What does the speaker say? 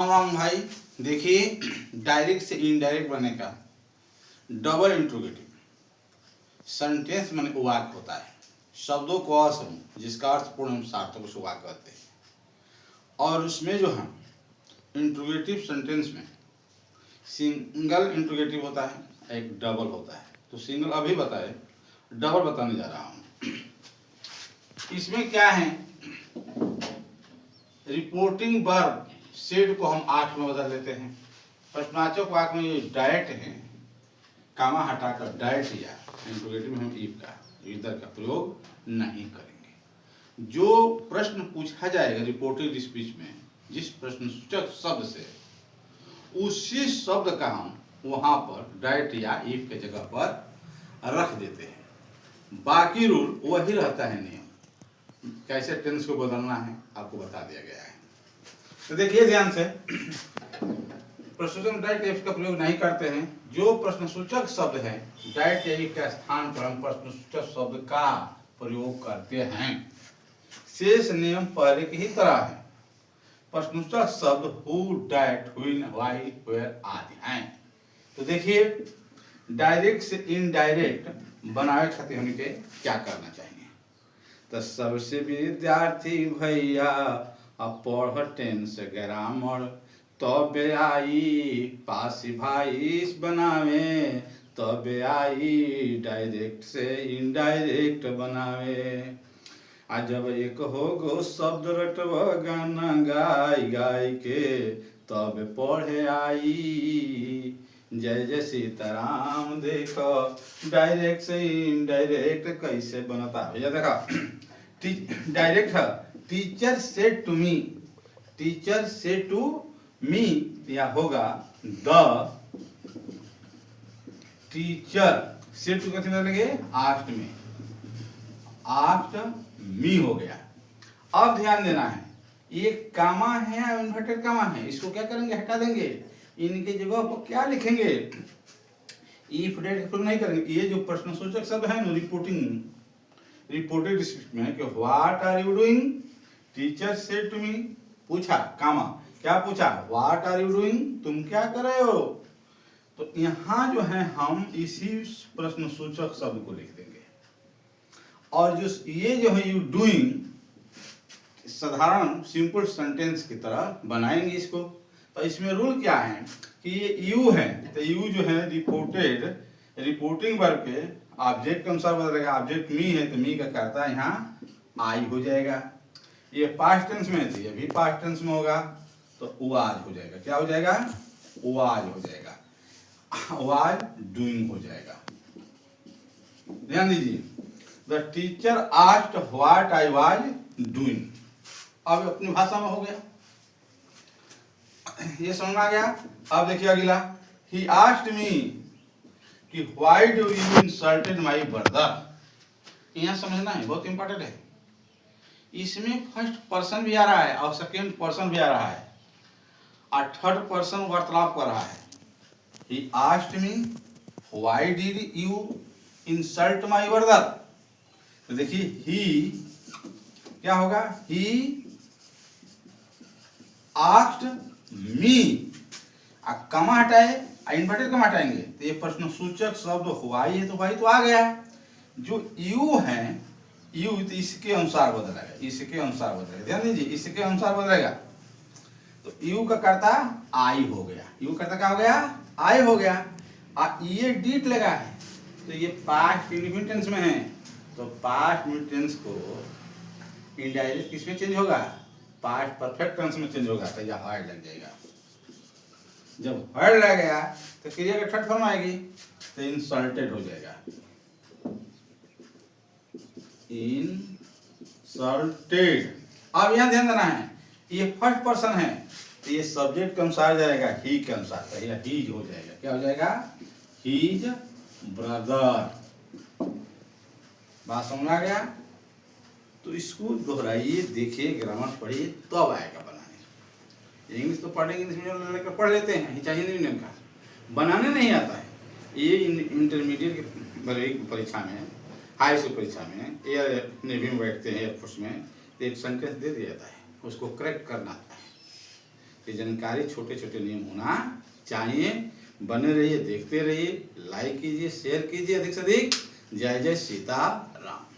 राम राम भाई। देखिए, डायरेक्ट से इनडायरेक्ट बनने का डबल इंट्रोगेटिव सेंटेंस माने वाक्य होता है। शब्दों को असम जिसका अर्थ पूर्ण एवं सार्थक उसे वाक्य कहते हैं। और उसमें जो है इंट्रोगेटिव सेंटेंस में सिंगल इंट्रोगेटिव होता है, एक डबल होता है। तो सिंगल अभी बताए, डबल बताने जा रहा हूँ। इसमें क्या है, रिपोर्टिंग वर्ब सेड को हम 8 में बदल देते हैं। प्रश्नवाचक वाक्य में डायरेक्ट है, कामा हटाकर डायरेक्ट या इंट्रोगेटिव में हम इफ का इधर का प्रयोग नहीं करेंगे। जो प्रश्न पूछा जाएगा रिपोर्टेड स्पीच में, जिस प्रश्नसूचक शब्द से, उसी शब्द का हम वहां पर डायरेक्ट या इफ के जगह पर रख देते हैं। बाकी रूल वही रहता है, नियम कैसे टेंस को बदलना है आपको बता दिया गया है। तो देखिए ध्यान से, प्रश्नसूचक में डायरेक्ट इफ का प्रयोग नहीं करते हैं। जो प्रश्नसूचक शब्द है डायरेक्ट इफ के स्थान पर हम प्रश्नसूचक शब्द का प्रयोग करते हैं। शेष नियम पहले की ही तरह है। प्रश्नसूचक शब्द who, that, when, why, where आदि हैं। तो देखिए, डायरेक्ट से इनडायरेक्ट बनावे खातिर हमने क्या करना चाहिए। तो सबसे विद्यार्थी भैया अब पढ़ टेंस ग्रामर, तबे आई पासी भाई बनावे, तबे आई डायरेक्ट से इनडायरेक्ट बनावे। आ जब एक हो गो शब्द रटब गाना गाय गाय के, तब पढ़े आई जय जय सीताराम। देखो डायरेक्ट से इनडायरेक्ट कैसे बनता है। देखा, डायरेक्ट है टीचर से टू मी, टीचर से टू मी, या होगा द टीचर से टू कैसे लगे, आस्ट में, आस्ट मी हो गया। अब ध्यान देना है, ये कामा है, इन्वर्टेड कामा है, इसको क्या करेंगे, हटा देंगे। इनके जगह पर क्या लिखेंगे, इफ डेट नहीं करेंगे। ये जो प्रश्नसूचक शब्द है ना, रिपोर्टेड स्पीच में कि what are you doing, teacher said to me, पूछा कामा, क्या पूछा, व्हाट आर यू डूइंग, तुम क्या कर रहे हो। तो यहाँ जो है हम इसी प्रश्नसूचक शब्द को लिख देंगे। और जो ये जो है यू डूइंग, साधारण सिंपल सेंटेंस की तरह बनाएंगे इसको। तो इसमें रूल क्या है कि ये यू है, तो यू जो है रिपोर्टिंग वर्ब के ऑब्जेक्ट के अनुसार बदलेगा। ऑब्जेक्ट मी है तो मी का कर्ता यहाँ आई हो जाएगा। ये पास्ट टेंस में है तो ये भी पास्ट टेंस में होगा, तो वाज हो जाएगा। क्या हो जाएगा, वाज हो जाएगा, वाज डूइंग हो जाएगा। ध्यान दीजिए, the teacher asked what I was doing. अब अपनी भाषा में हो गया, ये समझ में आ गया। अब देखिए अगला, ही आस्क्ड मी कि why do you insulted my brother. यहाँ समझना है, बहुत इंपॉर्टेंट है। इसमें फर्स्ट पर्सन भी आ रहा है और सेकेंड पर्सन भी आ रहा है और थर्ड पर्सन वार्तालाप कर रहा है। ही asked me why did you insult my brother. तो देखिए ही क्या होगा, ही आस्क्ड मी, कमा हटाए, इन्वर्टेड कमा हटाएंगे तो ये प्रश्नसूचक शब्द व्हाई है, तो व्हाई तो आ गया। जो यू है, यू तो इसके अनुसार बदलेगा, इसके अनुसार बदलेगा। ध्यान दीजिए, इसके अनुसार बदलेगा। तो यू का कर्ता आई हो गया, यू कर्ता क्या हो गया, आई हो गया। और ये डीट लगा है तो ये पास्ट इंडिफिनिट टेंस में है, तो पास्ट इंडिफिनिट टेंस को इनडायरेक्ट किस में चेंज होगा, पास्ट परफेक्ट टेंस में चेंज होगा। तो यह हार्ड लग जाएगा। जब हार्ड लग गया तो क्रिया का थर्ड फॉर्म आएगी, तो इंसल्टेड हो जाएगा, इंसल्टेड। अब यहाँ ध्यान देना है, ये फर्स्ट पर्सन है तो ये सब्जेक्ट के अनुसार जाएगा, ही के अनुसार, तो यह हीज हो जाएगा। क्या हो जाएगा, हीज ब्रदर। बात समझ आ गया। तो इसको दोहराइए, देखिए, ग्रामर पढ़िए, तब आएगा बनाने। इंग्लिश तो पढ़ेंगे, इंग्लिश मीडियम लेकर पढ़ लेते हैं, चाहिए मीडियम का बनाने नहीं आता है। ये इंटरमीडिएट की परीक्षा में, हाई स्कूल परीक्षा में, एयर नेवी में बैठते हैं, एयरफोर्स में, तो एक सेंटेंस दे दिया जाता है, उसको करेक्ट करना आता है। ये जानकारी छोटे छोटे नियम होना चाहिए। बने रहिए, देखते रहिए, लाइक कीजिए, शेयर कीजिए अधिक से अधिक। जय जय सीता राम।